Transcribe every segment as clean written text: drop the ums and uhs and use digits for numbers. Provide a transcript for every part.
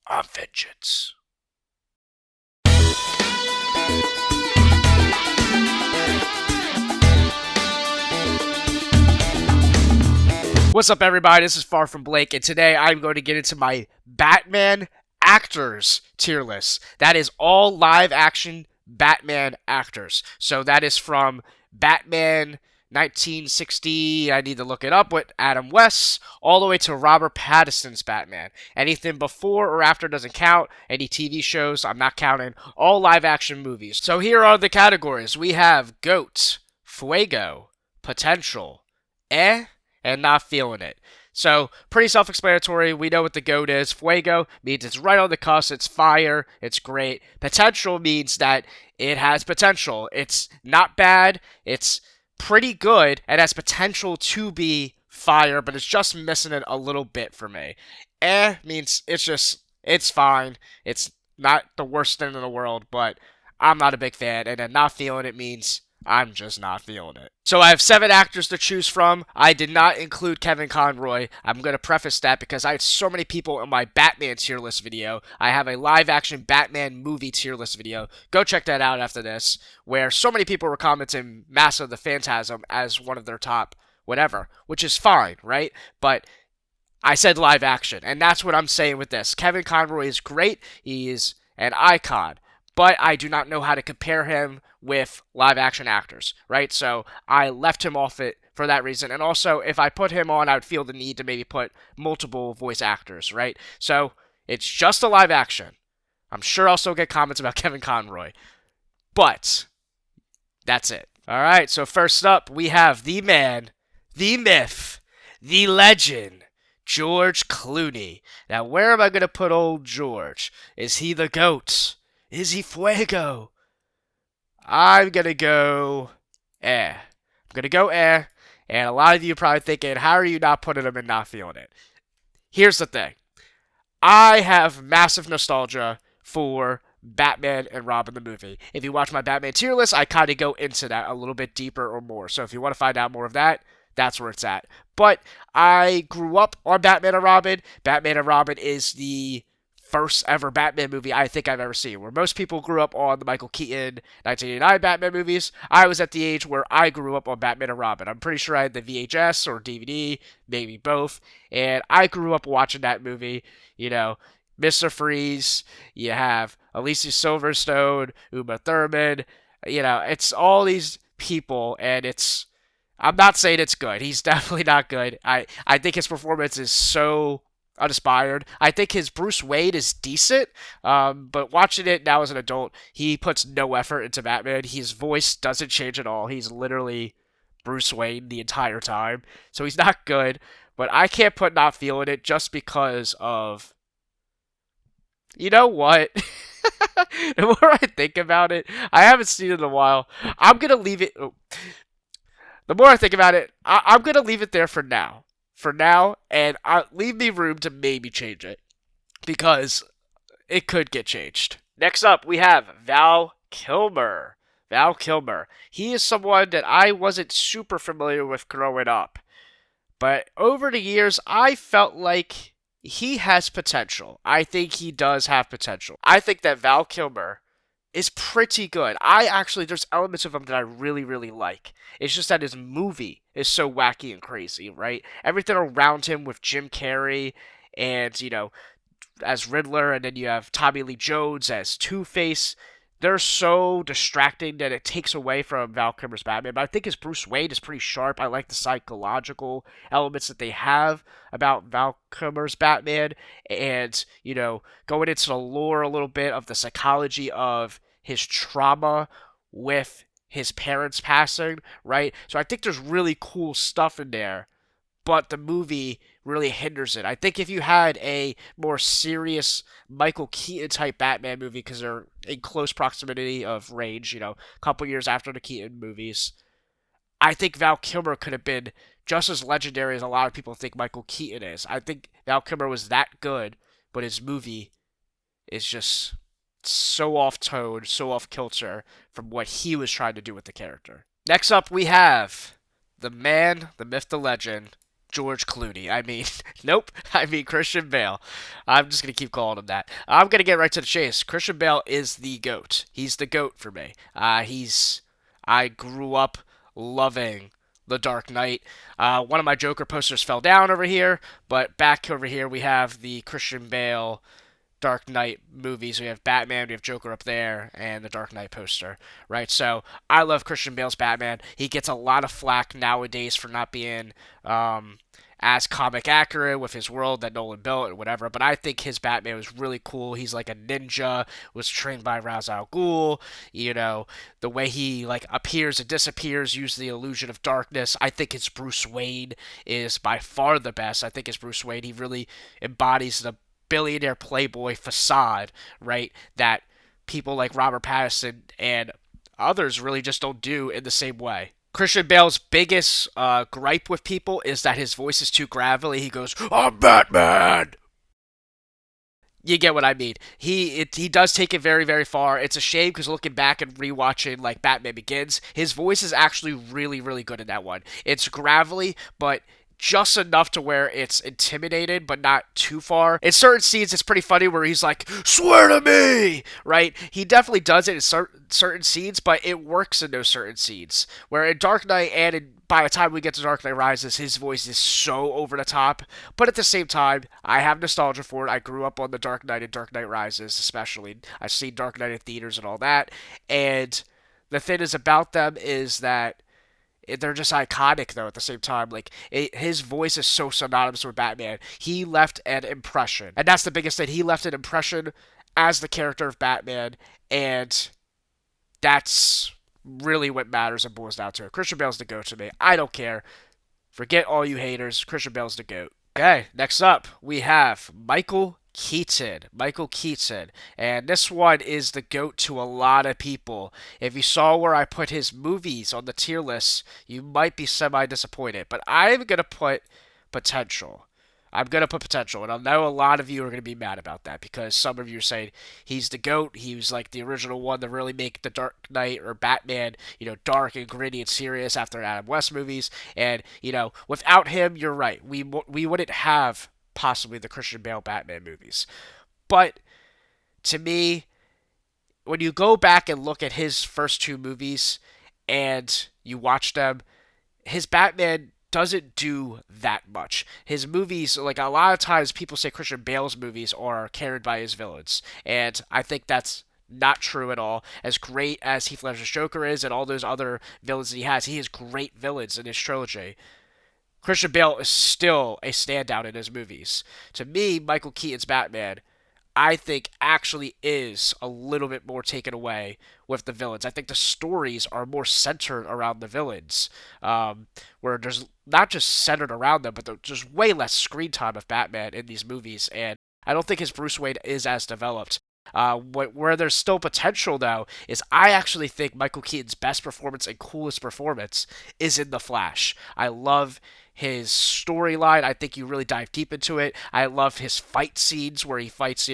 on vengeance. What's up, everybody? This is Far From Blake, and today I'm going to get into my Batman actors tier list. That is all live-action Batman actors. So that is from Batman 1960, I need to look it up, with Adam West, all the way to Robert Pattinson's Batman. Anything before or after doesn't count. Any TV shows, I'm not counting. All live-action movies. So here are the categories. We have GOAT, Fuego, Potential, and not feeling it. So, pretty self-explanatory. We know what the GOAT is. Fuego means it's right on the cusp. It's fire. It's great. Potential means that it has potential. It's not bad. It's pretty good. And has potential to be fire, but it's just missing it a little bit for me. Means it's fine. It's not the worst thing in the world, but I'm not a big fan. And then not feeling it means I'm just not feeling it. So I have 7 actors to choose from. I did not include Kevin Conroy. I'm going to preface that because I had so many people in my Batman tier list video. I have a live-action Batman movie tier list video. Go check that out after this, where so many people were commenting Mask of the Phantasm as one of their top whatever, which is fine, right? But I said live action, and that's what I'm saying with this. Kevin Conroy is great. He is an icon. But I do not know how to compare him with live-action actors, right? So I left him off it for that reason. And also, if I put him on, I would feel the need to maybe put multiple voice actors, right? So it's just a live-action. I'm sure I'll still get comments about Kevin Conroy. But that's it. All right, so first up, we have the man, the myth, the legend, George Clooney. Now, where am I going to put old George? Is he the GOAT? Is he Fuego? I'm gonna go I'm gonna go and a lot of you are probably thinking, how are you not putting him and not feeling it? Here's the thing. I have massive nostalgia for Batman and Robin the movie. If you watch my Batman tier list, I kind of go into that a little bit deeper or more. So if you want to find out more of that, that's where it's at. But I grew up on Batman and Robin. Batman and Robin is the first ever Batman movie I think I've ever seen. Where most people grew up on the Michael Keaton 1989 Batman movies, I was at the age where I grew up on Batman and Robin. I'm pretty sure I had the VHS or DVD, maybe both, and I grew up watching that movie. You know, Mr. Freeze, you have Alicia Silverstone, Uma Thurman, you know, it's all these people, and I'm not saying it's good. He's definitely not good. I think his performance is so uninspired. I think his Bruce Wayne is decent, but watching it now as an adult, he puts no effort into Batman. His voice doesn't change at all. He's literally Bruce Wayne the entire time. So he's not good, but I can't put not feeling it just because of... You know what? The more I think about it, I haven't seen it in a while. I'm going to leave it... The more I think about it, I'm going to leave it there for now. And leave me room to maybe change it, because it could get changed. Next up, we have Val Kilmer. Val Kilmer. He is someone that I wasn't super familiar with growing up, but over the years, I felt like he has potential. I think he does have potential. I think that Val Kilmer is pretty good. There's elements of him that I really, really like. It's just that his movie is so wacky and crazy, right? Everything around him with Jim Carrey and, you know, as Riddler, and then you have Tommy Lee Jones as Two-Face. They're so distracting that it takes away from Val Kilmer's Batman. But I think his Bruce Wayne is pretty sharp. I like the psychological elements that they have about Val Kilmer's Batman. And, you know, going into the lore a little bit of the psychology of his trauma with his parents passing, right? So I think there's really cool stuff in there, but the movie really hinders it. I think if you had a more serious Michael Keaton type Batman movie, because they're in close proximity of range, you know, a couple years after the Keaton movies, I think Val Kilmer could have been just as legendary as a lot of people think Michael Keaton is. I think Val Kilmer was that good, but his movie is just so off tone, so off kilter from what he was trying to do with the character. Next up, we have the man, the myth, the legend, George Clooney. I mean, nope. I mean Christian Bale. I'm just gonna keep calling him that. I'm gonna get right to the chase. Christian Bale is the goat. He's the goat for me. I grew up loving The Dark Knight. One of my Joker posters fell down over here, but back over here we have the Christian Bale Dark Knight movies. We have Batman, we have Joker up there, and the Dark Knight poster, right? So I love Christian Bale's Batman. He gets a lot of flack nowadays for not being as comic accurate with his world that Nolan built and whatever, but I think his Batman was really cool. He's like a ninja, was trained by Ra's al Ghul. You know, the way he like appears and disappears, use the illusion of darkness. I think his Bruce Wayne is by far the best. I think his Bruce Wayne, he really embodies the billionaire playboy facade, right? That people like Robert Pattinson and others really just don't do in the same way. Christian Bale's biggest gripe with people is that his voice is too gravelly. He goes, "I'm Batman." You get what I mean. He does take it very very far. It's a shame because looking back and rewatching like Batman Begins, his voice is actually really really good in that one. It's gravelly, but just enough to where it's intimidated, but not too far. In certain scenes, it's pretty funny where he's like, "Swear to me!" Right? He definitely does it in certain scenes, but it works in those certain scenes. Where in Dark Knight by the time we get to Dark Knight Rises, his voice is so over the top. But at the same time, I have nostalgia for it. I grew up on the Dark Knight and Dark Knight Rises, especially. I've seen Dark Knight in theaters and all that. And the thing is about them is that they're just iconic though at the same time. Like his voice is so synonymous with Batman. He left an impression, and that's the biggest thing. He left an impression as the character of Batman, and that's really what matters and boils down to it. Christian Bale's the goat to me. I don't care. Forget all you haters. Christian Bale's the goat. Okay, next up we have Michael Keaton. Michael Keaton. And this one is the GOAT to a lot of people. If you saw where I put his movies on the tier list, you might be semi disappointed. But I'm going to put potential. I'm going to put potential. And I know a lot of you are going to be mad about that because some of you are saying he's the GOAT. He was like the original one to really make the Dark Knight or Batman, dark and gritty and serious after Adam West movies. And, without him, you're right. We wouldn't have possibly the Christian Bale Batman movies. But to me, when you go back and look at his first two movies and you watch them, his Batman doesn't do that much. His movies, like a lot of times people say Christian Bale's movies are carried by his villains. And I think that's not true at all. As great as Heath Ledger's Joker is and all those other villains he has great villains in his trilogy. Christian Bale is still a standout in his movies. To me, Michael Keaton's Batman, I think, actually is a little bit more taken away with the villains. I think the stories are more centered around the villains, where there's not just centered around them, but there's just way less screen time of Batman in these movies, and I don't think his Bruce Wayne is as developed. Where there's still potential, though, is I actually think Michael Keaton's best performance and coolest performance is in The Flash. I love his storyline. I think you really dive deep into it. I love his fight scenes where he fights,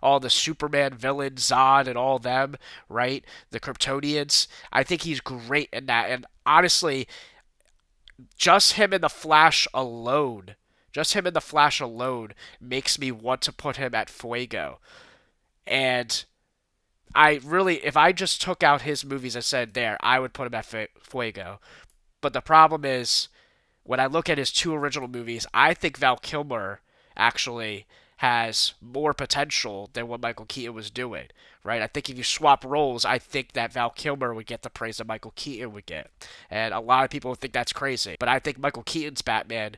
all the Superman villains, Zod and all them, right? The Kryptonians. I think he's great in that. And honestly, just him in The Flash alone, makes me want to put him at Fuego. And if I just took out his movies and said there, I would put him at Fuego. But the problem is, when I look at his two original movies, I think Val Kilmer actually has more potential than what Michael Keaton was doing, right? I think if you swap roles, I think that Val Kilmer would get the praise that Michael Keaton would get. And a lot of people would think that's crazy. But I think Michael Keaton's Batman,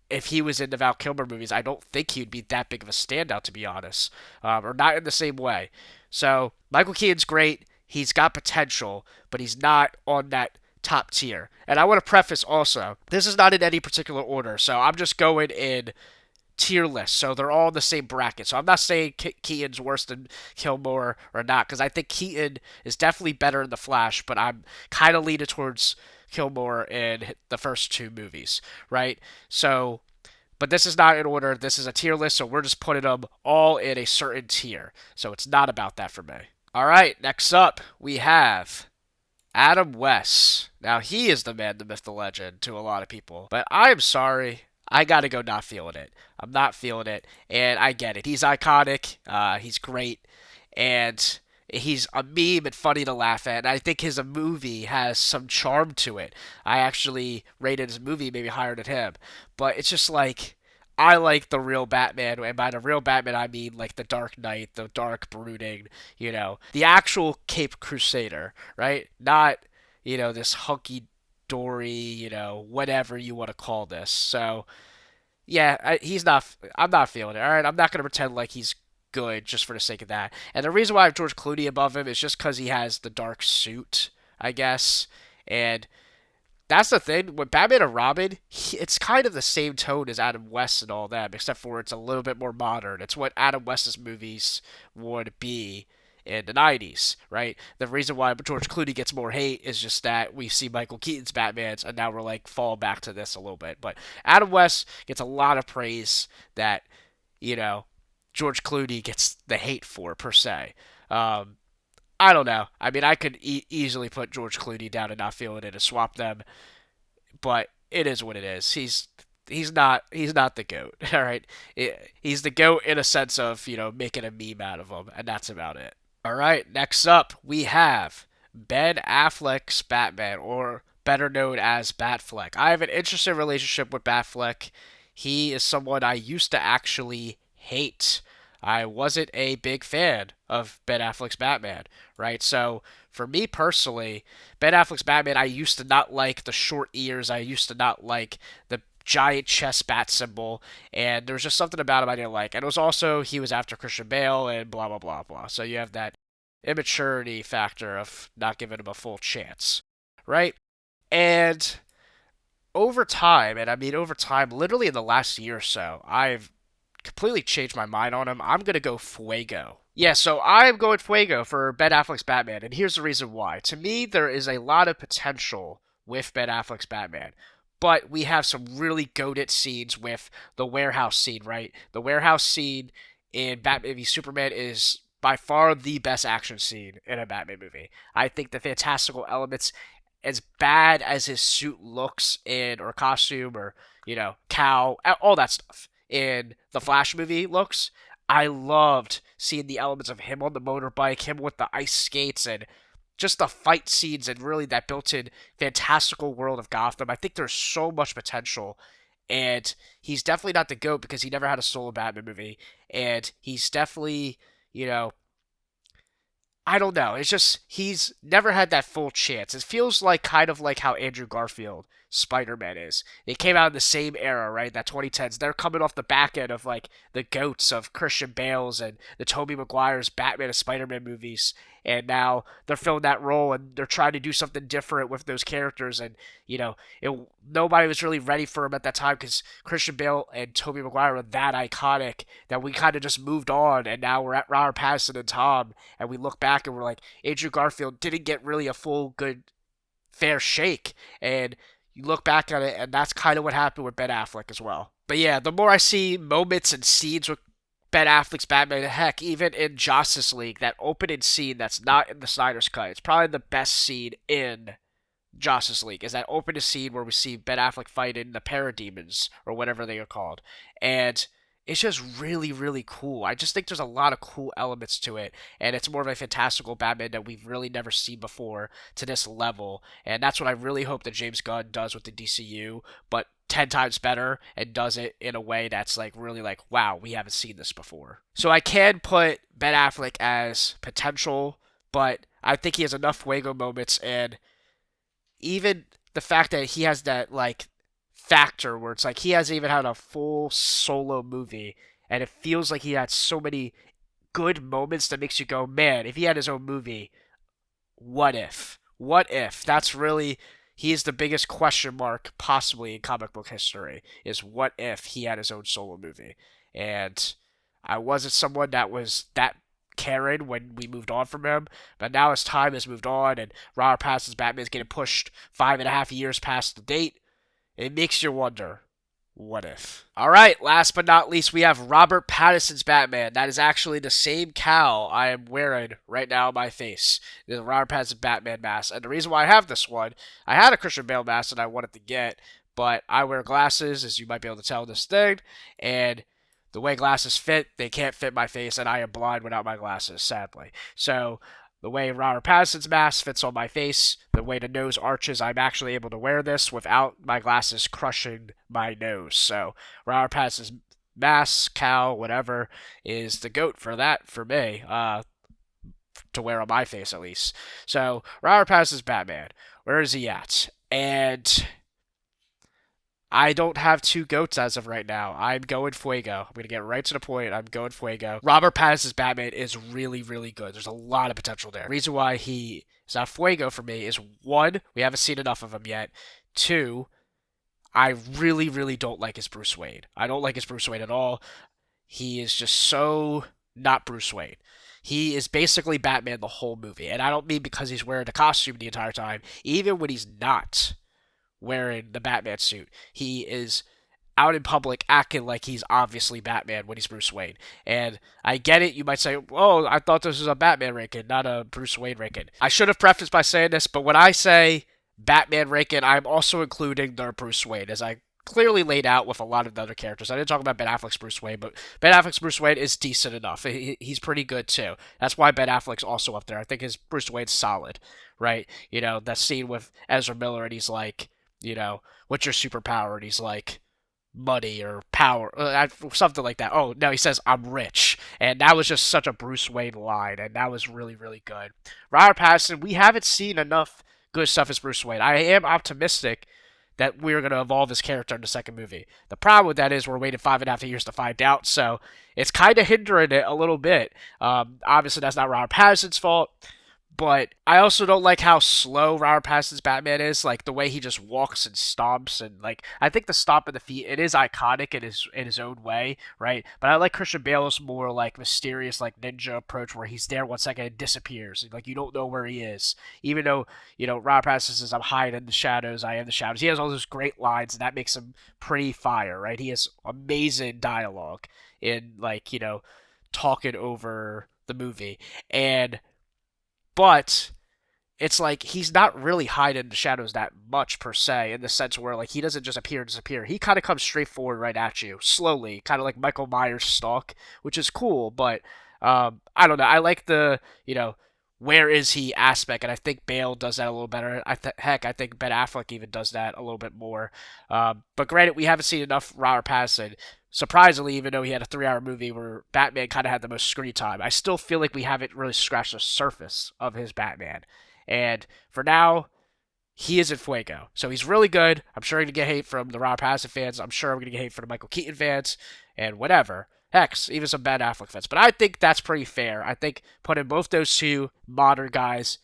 if he was in the Val Kilmer movies, I don't think he'd be that big of a standout, to be honest. Or not in the same way. So, Michael Keaton's great. He's got potential, but he's not on that top tier. And I want to preface also, this is not in any particular order, so I'm just going in tier list, so they're all in the same bracket. So I'm not saying Keaton's worse than Kilmer or not, because I think Keaton is definitely better in The Flash, but I'm kind of leaning towards Kilmer in the first two movies, right? So, but this is not in order. This is a tier list, so we're just putting them all in a certain tier. So it's not about that for me. All right, next up, we have Adam West. Now he is the man, the myth, the legend to a lot of people. But I'm sorry. I gotta go not feeling it. I'm not feeling it. And I get it. He's iconic. He's great. And he's a meme and funny to laugh at. And I think his movie has some charm to it. I actually rated his movie maybe higher than him. But it's just like I like the real Batman, and by the real Batman I mean like the Dark Knight, the dark brooding, the actual Cape Crusader, right? Not, this hunky dory, whatever you want to call this. So yeah, he's not. I'm not feeling it. All right, I'm not gonna pretend like he's good just for the sake of that. And the reason why I have George Clooney above him is just because he has the dark suit, I guess, and that's the thing. With Batman and Robin, it's kind of the same tone as Adam West and all that, except for it's a little bit more modern. It's what Adam West's movies would be in the 90s, right? The reason why George Clooney gets more hate is just that we see Michael Keaton's Batmans, and now we're like falling back to this a little bit. But Adam West gets a lot of praise that, you know, George Clooney gets the hate for, per se. Um, I don't know. I mean, I could easily put George Clooney down and not feel it and swap them, but it is what it is. He's not the goat. All right, he's the goat in a sense of making a meme out of him, and that's about it. All right, next up we have Ben Affleck's Batman, or better known as Batfleck. I have an interesting relationship with Batfleck. He is someone I used to actually hate. I wasn't a big fan of Ben Affleck's Batman, right? So for me personally, Ben Affleck's Batman, I used to not like the short ears. I used to not like the giant chest bat symbol, and there was just something about him I didn't like. And it was also he was after Christian Bale and blah blah blah blah. So you have that immaturity factor of not giving him a full chance, right? And over time, literally in the last year or so, I've completely changed my mind on him. I'm gonna go Fuego. Yeah, so I'm going Fuego for Ben Affleck's Batman, and here's the reason why. To me, there is a lot of potential with Ben Affleck's Batman, but we have some really goated scenes with the warehouse scene, right? The warehouse scene in Batman v Superman is by far the best action scene in a Batman movie. I think the fantastical elements, as bad as his suit looks in or costume or cowl, all that stuff in the Flash movie looks. I loved seeing the elements of him on the motorbike, him with the ice skates, and just the fight scenes, and really that built-in fantastical world of Gotham. I think there's so much potential, and he's definitely not the GOAT because he never had a solo Batman movie, and he's definitely, you know, I don't know. It's just he's never had that full chance. It feels like kind of like how Andrew Garfield Spider-Man is. They came out in the same era, right? That 2010s. They're coming off the back end of like the goats of Christian Bale's and the Tobey Maguire's Batman and Spider-Man movies, and now they're filling that role and they're trying to do something different with those characters. And it, nobody was really ready for him at that time because Christian Bale and Tobey Maguire were that iconic that we kind of just moved on, and now we're at Robert Pattinson and Tom, and we look back and we're like, Andrew Garfield didn't get really a full, good, fair shake, and you look back at it, and that's kind of what happened with Ben Affleck as well. But yeah, the more I see moments and scenes with Ben Affleck's Batman, heck, even in Justice League, that opening scene that's not in the Snyder's Cut, it's probably the best scene in Justice League, is that opening scene where we see Ben Affleck fighting the parademons, or whatever they are called. And it's just really, really cool. I just think there's a lot of cool elements to it, and it's more of a fantastical Batman that we've really never seen before to this level, and that's what I really hope that James Gunn does with the DCU, but 10 times better, and does it in a way that's like really like, wow, we haven't seen this before. So I can put Ben Affleck as potential, but I think he has enough Fuego moments, and even the fact that he has that like factor where it's like he hasn't even had a full solo movie, and it feels like he had so many good moments that makes you go, man, if he had his own movie, what if? What if? That's really, he is the biggest question mark possibly in comic book history, is what if he had his own solo movie. And I wasn't someone that was that caring when we moved on from him, but now as time has moved on and Robert Pattinson's Batman is getting pushed 5.5 years past the date, it makes you wonder, What if? All right, last but not least, we have Robert Pattinson's Batman. That is actually the same cowl I am wearing right now on my face. The Robert Pattinson Batman mask. And the reason why I have this one, I had a Christian Bale mask that I wanted to get, but I wear glasses, as you might be able to tell in this thing, and the way glasses fit, they can't fit my face, and I am blind without my glasses, sadly. So the way Robert Pattinson's mask fits on my face, the way the nose arches, I'm actually able to wear this without my glasses crushing my nose. So Robert Pattinson's mask, cowl, whatever, is the GOAT for that for me, to wear on my face at least. So Robert Pattinson's Batman, where is he at? And I don't have two goats as of right now. I'm going Fuego. I'm going to get right to the point. I'm going Fuego. Robert Pattinson's Batman is really, really good. There's a lot of potential there. The reason why he is not Fuego for me is, one, we haven't seen enough of him yet. Two, I really, really don't like his Bruce Wayne. I don't like his Bruce Wayne at all. He is just so not Bruce Wayne. He is basically Batman the whole movie. And I don't mean because he's wearing a costume the entire time. Even when he's not wearing the Batman suit, he is out in public acting like he's obviously Batman when he's Bruce Wayne. And I get it, you might say, oh, I thought this was a Batman ranking, not a Bruce Wayne ranking. I should have prefaced by saying this, but when I say Batman ranking, I'm also including the Bruce Wayne, as I clearly laid out with a lot of the other characters. I didn't talk about Ben Affleck's Bruce Wayne, but Ben Affleck's Bruce Wayne is decent enough. He's pretty good too. That's why Ben Affleck's also up there. I think his Bruce Wayne's solid, right? You know, that scene with Ezra Miller and he's like, you know, what's your superpower? And he's like, money or power, something like that. Oh, no, he says, I'm rich. And that was just such a Bruce Wayne line, and that was really, really good. Robert Pattinson, we haven't seen enough good stuff as Bruce Wayne. I am optimistic that we're going to evolve his character in the second movie. The problem with that is we're waiting 5.5 years to find out, so it's kind of hindering it a little bit. Obviously, that's not Robert Pattinson's fault. But I also don't like how slow Robert Pattinson's Batman is, like the way he just walks and stomps, and like I think the stomp of the feet, it is iconic in his own way, right? But I like Christian Bale's more like mysterious, like ninja approach where he's there 1 second and disappears, like you don't know where he is, even though Robert Pattinson says I'm hiding in the shadows, I am the shadows. He has all those great lines, and that makes him pretty fire, right? He has amazing dialogue in talking over the movie, but it's like he's not really hiding in the shadows that much per se, in the sense where like he doesn't just appear and disappear. He kind of comes straight forward right at you, slowly, kind of like Michael Myers' stalk, which is cool. But I don't know. I like the where is he aspect, and I think Bale does that a little better. I think Ben Affleck even does that a little bit more. But granted, we haven't seen enough Robert Pattinson. Surprisingly, even though he had a 3-hour movie where Batman kind of had the most screen time, I still feel like we haven't really scratched the surface of his Batman. And for now, he is in Fuego. So he's really good. I'm sure I'm going to get hate from the Robert Pattinson fans. I'm sure I'm going to get hate from the Michael Keaton fans and whatever. Heck, even some Ben Affleck fans. But I think that's pretty fair. I think putting both those two modern guys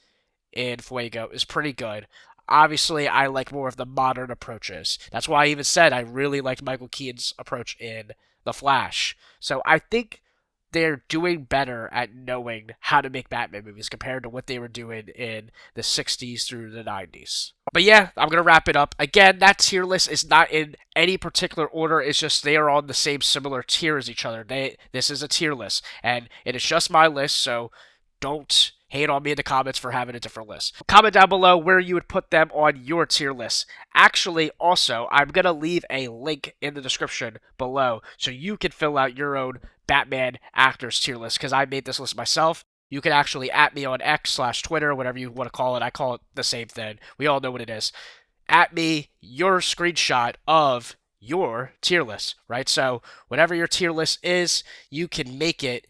in Fuego is pretty good. Obviously, I like more of the modern approaches. That's why I even said I really liked Michael Keaton's approach in The Flash. So I think they're doing better at knowing how to make Batman movies compared to what they were doing in the 60s through the 90s. But yeah, I'm going to wrap it up. Again, that tier list is not in any particular order. It's just they are on the same similar tier as each other. This is a tier list, and it is just my list, so don't hate on me in the comments for having a different list. Comment down below where you would put them on your tier list. Actually, also, I'm going to leave a link in the description below so you can fill out your own Batman actors tier list, because I made this list myself. You can actually @ me on X/Twitter, whatever you want to call it. I call it the same thing. We all know what it is. @ me your screenshot of your tier list, right? So whatever your tier list is, you can make it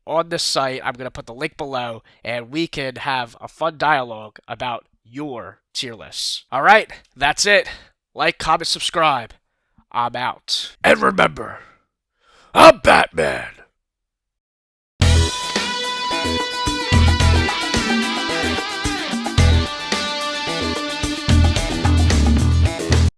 on the site. I'm going to put the link below, and we can have a fun dialogue about your tier lists. All right, that's it. Like, comment, subscribe. I'm out. And remember, I'm Batman.